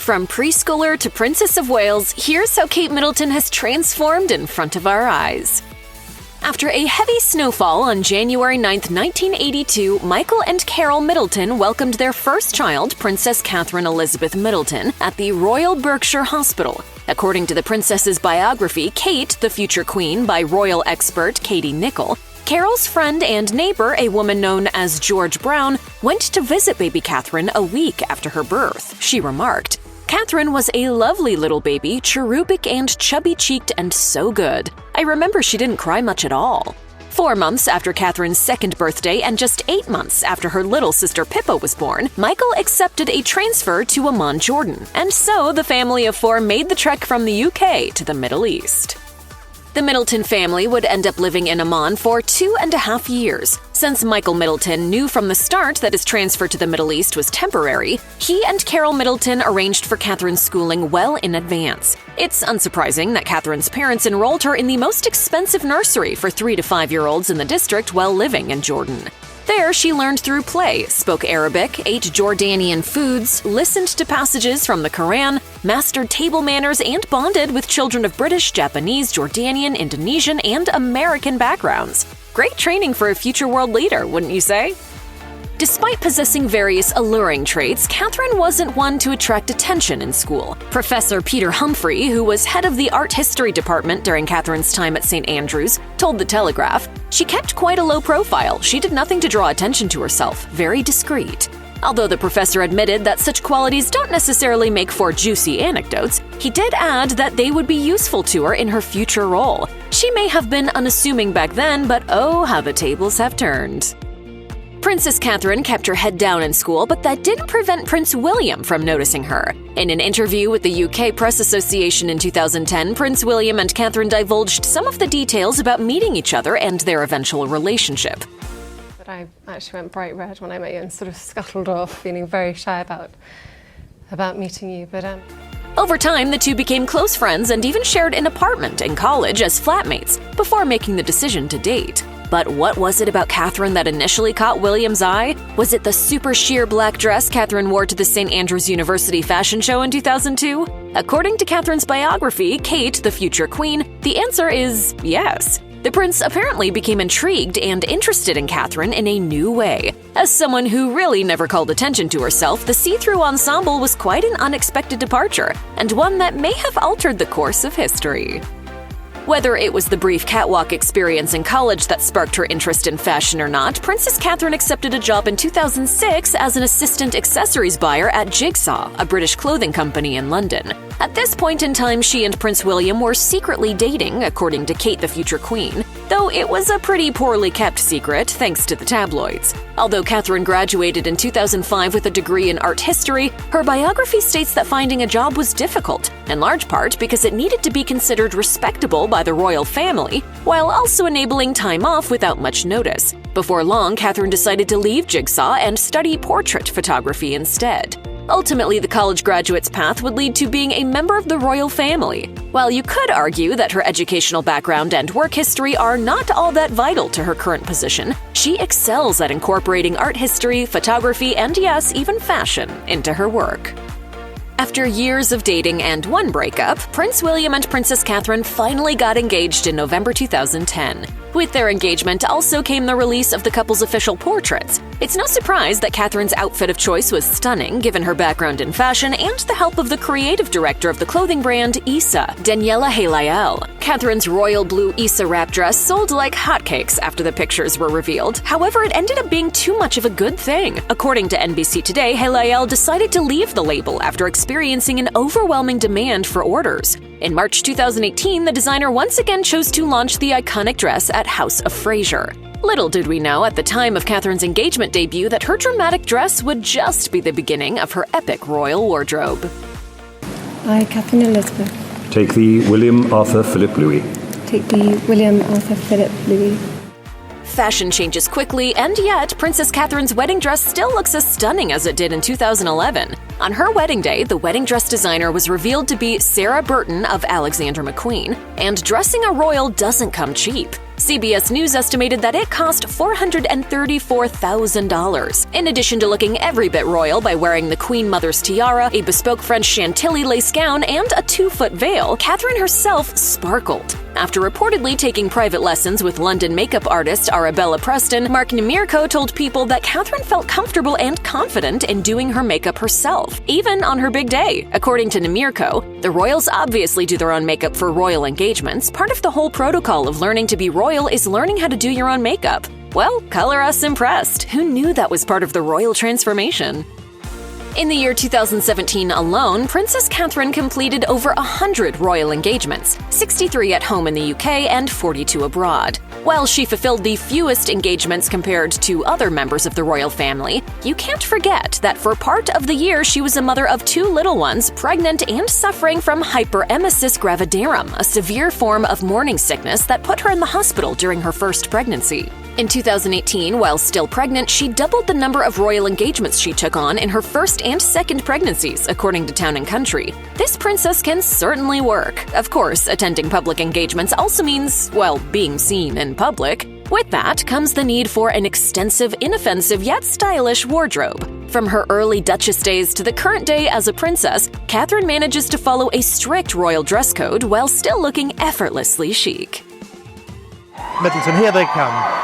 From preschooler to Princess of Wales, here's how Kate Middleton has transformed in front of our eyes. After a heavy snowfall on January 9, 1982, Michael and Carol Middleton welcomed their first child, Princess Catherine Elizabeth Middleton, at the Royal Berkshire Hospital. According to the princess's biography, Kate, the Future Queen, by royal expert Katie Nicholl, Carol's friend and neighbor, a woman known as George Brown, went to visit baby Catherine a week after her birth. She remarked, "Catherine was a lovely little baby, cherubic and chubby-cheeked and so good. I remember she didn't cry much at all." 4 months after Catherine's second birthday and just 8 months after her little sister Pippa was born, Michael accepted a transfer to Amman, Jordan. And so the family of 4 made the trek from the UK to the Middle East. The Middleton family would end up living in Amman for 2.5 years. Since Michael Middleton knew from the start that his transfer to the Middle East was temporary, he and Carol Middleton arranged for Catherine's schooling well in advance. It's unsurprising that Catherine's parents enrolled her in the most expensive nursery for 3 to 5-year-olds in the district while living in Jordan. There, she learned through play, spoke Arabic, ate Jordanian foods, listened to passages from the Quran, mastered table manners, and bonded with children of British, Japanese, Jordanian, Indonesian, and American backgrounds. Great training for a future world leader, wouldn't you say? Despite possessing various alluring traits, Catherine wasn't one to attract attention in school. Professor Peter Humphrey, who was head of the art history department during Catherine's time at St. Andrews, told The Telegraph, "She kept quite a low profile. She did nothing to draw attention to herself, very discreet." Although the professor admitted that such qualities don't necessarily make for juicy anecdotes, he did add that they would be useful to her in her future role. She may have been unassuming back then, but oh, how the tables have turned. Princess Catherine kept her head down in school, but that didn't prevent Prince William from noticing her. In an interview with the UK Press Association in 2010, Prince William and Catherine divulged some of the details about meeting each other and their eventual relationship. But I actually went bright red when I met you and sort of scuttled off, feeling very shy about meeting you. But over time, the two became close friends and even shared an apartment in college as flatmates before making the decision to date. But what was it about Catherine that initially caught William's eye? Was it the super sheer black dress Catherine wore to the St. Andrews University fashion show in 2002? According to Catherine's biography, Kate, the Future Queen, the answer is yes. The prince apparently became intrigued and interested in Catherine in a new way. As someone who really never called attention to herself, the see-through ensemble was quite an unexpected departure, and one that may have altered the course of history. Whether it was the brief catwalk experience in college that sparked her interest in fashion or not, Princess Catherine accepted a job in 2006 as an assistant accessories buyer at Jigsaw, a British clothing company in London. At this point in time, she and Prince William were secretly dating, according to Kate, the Future Queen, though it was a pretty poorly kept secret thanks to the tabloids. Although Catherine graduated in 2005 with a degree in art history, her biography states that finding a job was difficult, in large part because it needed to be considered respectable by the royal family, while also enabling time off without much notice. Before long, Catherine decided to leave Jigsaw and study portrait photography instead. Ultimately, the college graduate's path would lead to being a member of the royal family. While you could argue that her educational background and work history are not all that vital to her current position, she excels at incorporating art history, photography, and yes, even fashion into her work. After years of dating and one breakup, Prince William and Princess Catherine finally got engaged in November 2010. With their engagement also came the release of the couple's official portraits. It's no surprise that Catherine's outfit of choice was stunning, given her background in fashion and the help of the creative director of the clothing brand, Issa, Daniela Halayel. Catherine's royal blue Issa wrap dress sold like hotcakes after the pictures were revealed. However, it ended up being too much of a good thing. According to NBC Today, Halayel decided to leave the label after experiencing an overwhelming demand for orders. In March 2018, the designer once again chose to launch the iconic dress at House of Fraser. Little did we know at the time of Catherine's engagement debut that her dramatic dress would just be the beginning of her epic royal wardrobe. I, Catherine Elizabeth. Take thee, William Arthur Philip Louis. Take thee, William Arthur Philip Louis. Fashion changes quickly, and yet Princess Catherine's wedding dress still looks as stunning as it did in 2011. On her wedding day, the wedding dress designer was revealed to be Sarah Burton of Alexander McQueen, and dressing a royal doesn't come cheap. CBS News estimated that it cost $434,000. In addition to looking every bit royal by wearing the Queen Mother's tiara, a bespoke French Chantilly lace gown, and a 2-foot veil, Catherine herself sparkled. After reportedly taking private lessons with London makeup artist Arabella Preston, Mark Nemirko told People that Catherine felt comfortable and confident in doing her makeup herself, even on her big day. According to Nemirko, the royals obviously do their own makeup for royal engagements. Part of the whole protocol of learning to be royal is learning how to do your own makeup. Well, color us impressed. Who knew that was part of the royal transformation? In the year 2017 alone, Princess Catherine completed over 100 royal engagements, 63 at home in the UK and 42 abroad. While she fulfilled the fewest engagements compared to other members of the royal family, you can't forget that for part of the year she was a mother of 2 little ones, pregnant and suffering from hyperemesis gravidarum, a severe form of morning sickness that put her in the hospital during her first pregnancy. In 2018, while still pregnant, she doubled the number of royal engagements she took on in her first and second pregnancies, according to Town & Country. This princess can certainly work. Of course, attending public engagements also means, well, being seen in public. With that comes the need for an extensive, inoffensive yet stylish wardrobe. From her early Duchess days to the current day as a princess, Catherine manages to follow a strict royal dress code while still looking effortlessly chic. Middleton, here they come.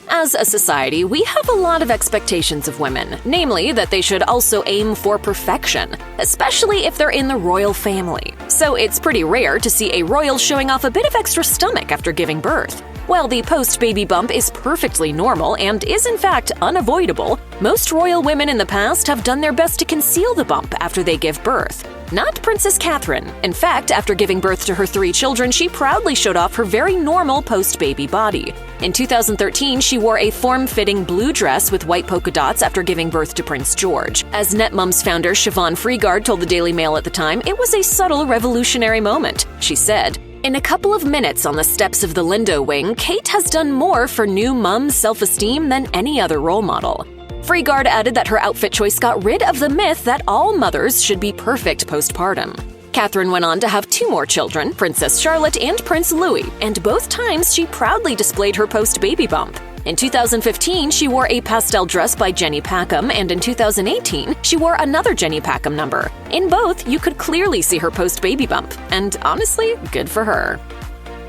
As a society, we have a lot of expectations of women, namely that they should also aim for perfection, especially if they're in the royal family. So it's pretty rare to see a royal showing off a bit of extra stomach after giving birth. While the post-baby bump is perfectly normal and is in fact unavoidable, most royal women in the past have done their best to conceal the bump after they give birth. Not Princess Catherine. In fact, after giving birth to her 3 children, she proudly showed off her very normal post-baby body. In 2013, she wore a form-fitting blue dress with white polka dots after giving birth to Prince George. As NetMum's founder Siobhan Freegard told the Daily Mail at the time, it was a subtle revolutionary moment. She said, "In a couple of minutes on the steps of the Lindo wing, Kate has done more for new mum's self-esteem than any other role model." Freegard added that her outfit choice got rid of the myth that all mothers should be perfect postpartum. Catherine went on to have 2 more children, Princess Charlotte and Prince Louis, and both times she proudly displayed her post-baby bump. In 2015, she wore a pastel dress by Jenny Packham, and in 2018, she wore another Jenny Packham number. In both, you could clearly see her post-baby bump, and honestly, good for her.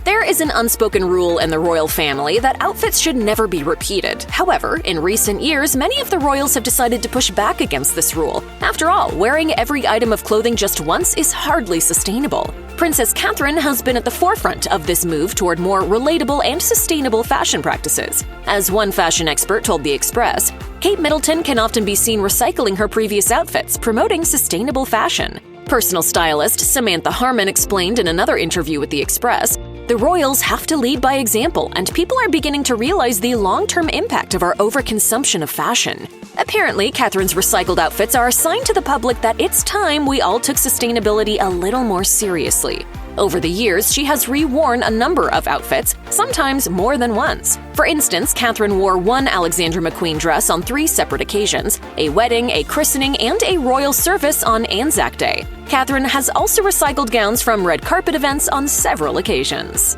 There is an unspoken rule in the royal family that outfits should never be repeated. However, in recent years, many of the royals have decided to push back against this rule. After all, wearing every item of clothing just once is hardly sustainable. Princess Catherine has been at the forefront of this move toward more relatable and sustainable fashion practices. As one fashion expert told The Express, Kate Middleton can often be seen recycling her previous outfits, promoting sustainable fashion. Personal stylist Samantha Harmon explained in another interview with The Express, "The royals have to lead by example, and people are beginning to realize the long-term impact of our overconsumption of fashion." Apparently, Catherine's recycled outfits are a sign to the public that it's time we all took sustainability a little more seriously. Over the years, she has reworn a number of outfits, sometimes more than once. For instance, Catherine wore one Alexander McQueen dress on 3 separate occasions: a wedding, a christening, and a royal service on Anzac Day. Catherine has also recycled gowns from red carpet events on several occasions.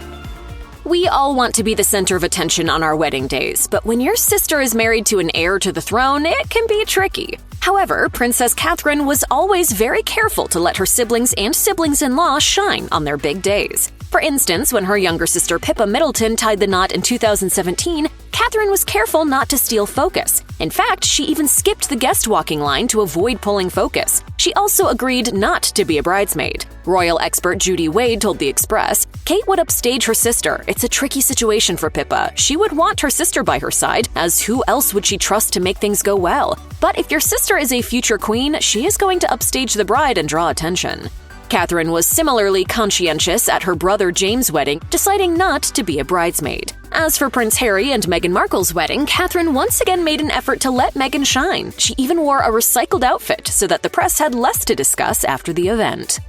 We all want to be the center of attention on our wedding days, but when your sister is married to an heir to the throne, it can be tricky. However, Princess Catherine was always very careful to let her siblings and siblings-in-law shine on their big days. For instance, when her younger sister Pippa Middleton tied the knot in 2017, Catherine was careful not to steal focus. In fact, she even skipped the guest walking line to avoid pulling focus. She also agreed not to be a bridesmaid. Royal expert Judy Wade told The Express, "Kate would upstage her sister. It's a tricky situation for Pippa. She would want her sister by her side, as who else would she trust to make things go well? But if your sister is a future queen, she is going to upstage the bride and draw attention." Catherine was similarly conscientious at her brother James' wedding, deciding not to be a bridesmaid. As for Prince Harry and Meghan Markle's wedding, Catherine once again made an effort to let Meghan shine. She even wore a recycled outfit so that the press had less to discuss after the event.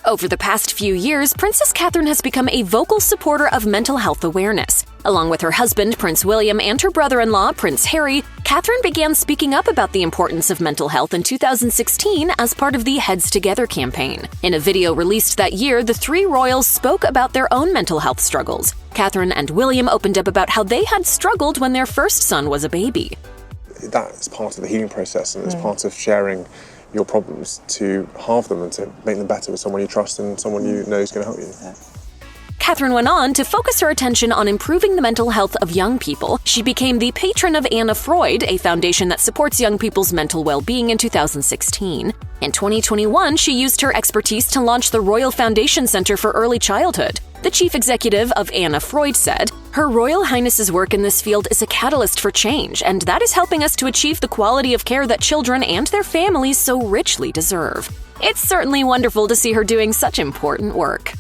Over the past few years, Princess Catherine has become a vocal supporter of mental health awareness. Along with her husband, Prince William, and her brother-in-law, Prince Harry, Catherine began speaking up about the importance of mental health in 2016 as part of the Heads Together campaign. In a video released that year, the three royals spoke about their own mental health struggles. Catherine and William opened up about how they had struggled when their first son was a baby. That's part of the healing process, and it's part of sharing your problems to halve them and to make them better with someone you trust and someone you know is going to help you. Catherine went on to focus her attention on improving the mental health of young people. She became the patron of Anna Freud, a foundation that supports young people's mental well-being, in 2016. In 2021, she used her expertise to launch the Royal Foundation Center for Early Childhood. The chief executive of Anna Freud said, "Her Royal Highness's work in this field is a catalyst for change, and that is helping us to achieve the quality of care that children and their families so richly deserve." It's certainly wonderful to see her doing such important work.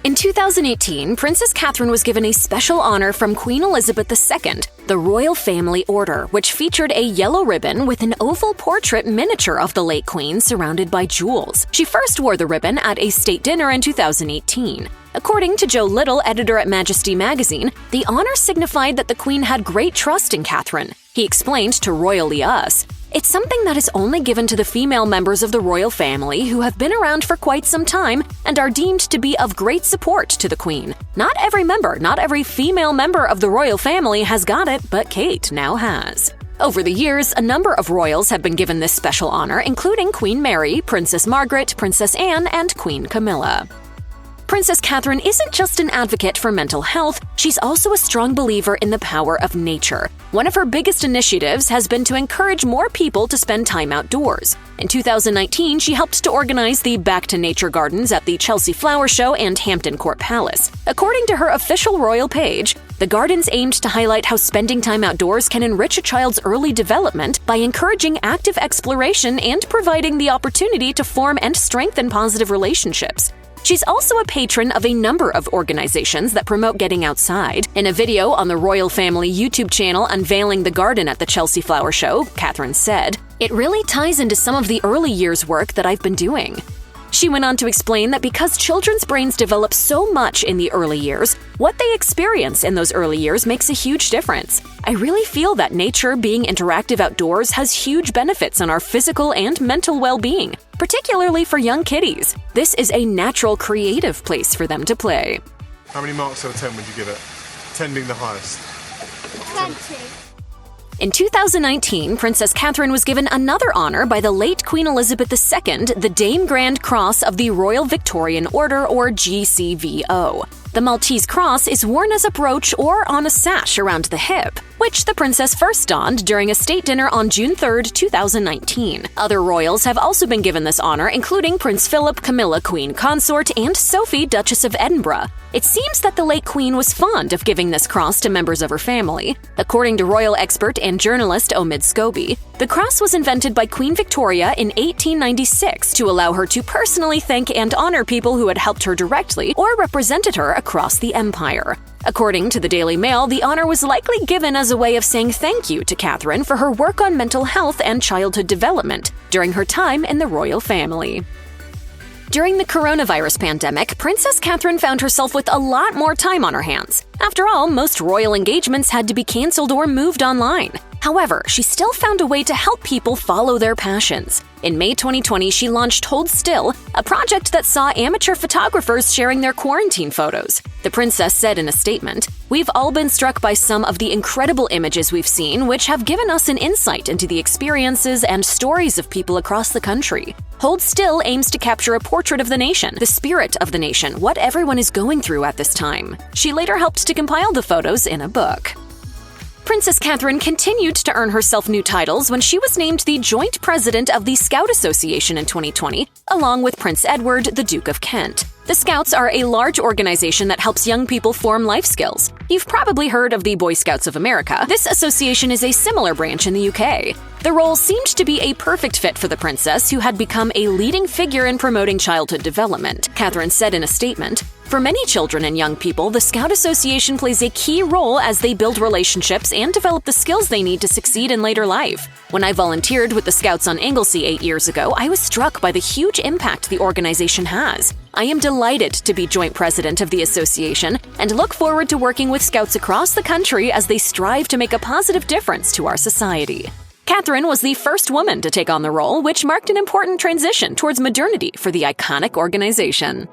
In 2018, Princess Catherine was given a special honor from Queen Elizabeth II, the Royal Family Order, which featured a yellow ribbon with an oval portrait miniature of the late Queen surrounded by jewels. She first wore the ribbon at a state dinner in 2018. According to Joe Little, editor at Majesty magazine, the honor signified that the Queen had great trust in Catherine. He explained to Royally Us, "It's something that is only given to the female members of the royal family who have been around for quite some time and are deemed to be of great support to the Queen. Not every female member of the royal family has got it, but Kate now has." Over the years, a number of royals have been given this special honor, including Queen Mary, Princess Margaret, Princess Anne, and Queen Camilla. Princess Catherine isn't just an advocate for mental health, she's also a strong believer in the power of nature. One of her biggest initiatives has been to encourage more people to spend time outdoors. In 2019, she helped to organize the Back to Nature Gardens at the Chelsea Flower Show and Hampton Court Palace. According to her official royal page, the gardens aimed to highlight how spending time outdoors can enrich a child's early development by encouraging active exploration and providing the opportunity to form and strengthen positive relationships. She's also a patron of a number of organizations that promote getting outside. In a video on the royal family YouTube channel unveiling the garden at the Chelsea Flower Show, Catherine said, "It really ties into some of the early years' work that I've been doing." She went on to explain that because children's brains develop so much in the early years, what they experience in those early years makes a huge difference. "I really feel that nature, being interactive outdoors, has huge benefits on our physical and mental well-being, particularly for young kiddies. This is a natural, creative place for them to play." How many marks out of 10 would you give it? 10 being the highest. 20. In 2019, Princess Catherine was given another honor by the late Queen Elizabeth II, the Dame Grand Cross of the Royal Victorian Order, or GCVO. The Maltese cross is worn as a brooch or on a sash around the hip, which the princess first donned during a state dinner on June 3, 2019. Other royals have also been given this honor, including Prince Philip, Camilla, Queen Consort, and Sophie, Duchess of Edinburgh. It seems that the late Queen was fond of giving this cross to members of her family. According to royal expert and journalist Omid Scobie, the cross was invented by Queen Victoria in 1896 to allow her to personally thank and honor people who had helped her directly or represented her across the empire. According to the Daily Mail, the honor was likely given as a way of saying thank you to Catherine for her work on mental health and childhood development during her time in the royal family. During the coronavirus pandemic, Princess Catherine found herself with a lot more time on her hands. After all, most royal engagements had to be canceled or moved online. However, she still found a way to help people follow their passions. In May 2020, she launched Hold Still, a project that saw amateur photographers sharing their quarantine photos. The princess said in a statement, "We've all been struck by some of the incredible images we've seen, which have given us an insight into the experiences and stories of people across the country. Hold Still aims to capture a portrait of the nation, the spirit of the nation, what everyone is going through at this time." She later helped to compile the photos in a book. Princess Catherine continued to earn herself new titles when she was named the joint president of the Scout Association in 2020, along with Prince Edward, the Duke of Kent. The Scouts are a large organization that helps young people form life skills. You've probably heard of the Boy Scouts of America. This association is a similar branch in the UK. The role seemed to be a perfect fit for the princess, who had become a leading figure in promoting childhood development. Catherine said in a statement, For many children and young people, the Scout Association plays a key role as they build relationships and develop the skills they need to succeed in later life. When I volunteered with the Scouts on Anglesey 8 years ago, I was struck by the huge impact the organization has. I am delighted to be joint president of the association and look forward to working with Scouts across the country as they strive to make a positive difference to our society. Catherine was the first woman to take on the role, which marked an important transition towards modernity for the iconic organization.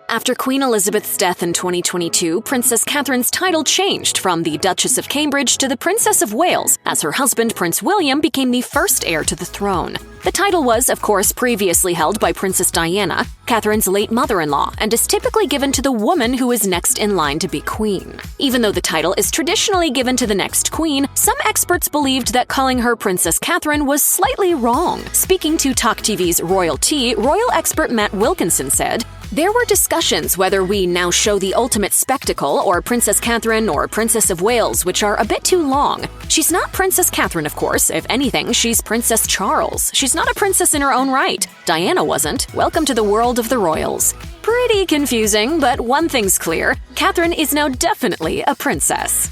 After Queen Elizabeth's death in 2022, Princess Catherine's title changed from the Duchess of Cambridge to the Princess of Wales, as her husband Prince William became the first heir to the throne. The title was, of course, previously held by Princess Diana, Catherine's late mother-in-law, and is typically given to the woman who is next in line to be queen. Even though the title is traditionally given to the next queen, some experts believed that calling her Princess Catherine was slightly wrong. Speaking to Talk TV's Royal Tea, royal expert Matt Wilkinson said, "There were discussions whether we now show the ultimate spectacle or Princess Catherine or Princess of Wales, which are a bit too long. She's not Princess Catherine, of course. If anything, she's Princess Charles. She's not a princess in her own right. Diana wasn't. Welcome to the world of the royals." Pretty confusing, but one thing's clear. Catherine is now definitely a princess.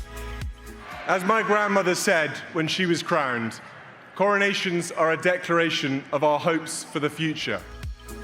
As my grandmother said when she was crowned, coronations are a declaration of our hopes for the future.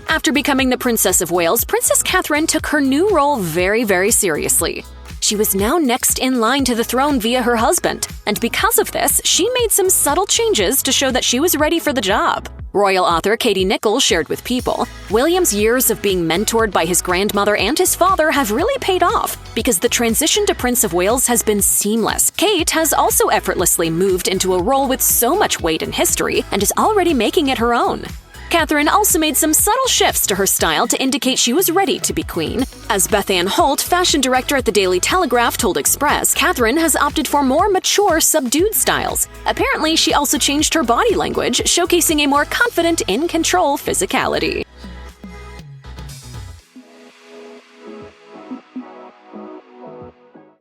After becoming the Princess of Wales, Princess Catherine took her new role very, very seriously. She was now next in line to the throne via her husband, and because of this, she made some subtle changes to show that she was ready for the job. Royal author Katie Nichols shared with People, William's years of being mentored by his grandmother and his father have really paid off because the transition to Prince of Wales has been seamless. Kate has also effortlessly moved into a role with so much weight and history and is already making it her own. Catherine also made some subtle shifts to her style to indicate she was ready to be queen. As Beth Ann Holt, fashion director at the Daily Telegraph, told Express, Catherine has opted for more mature, subdued styles. Apparently, she also changed her body language, showcasing a more confident, in-control physicality.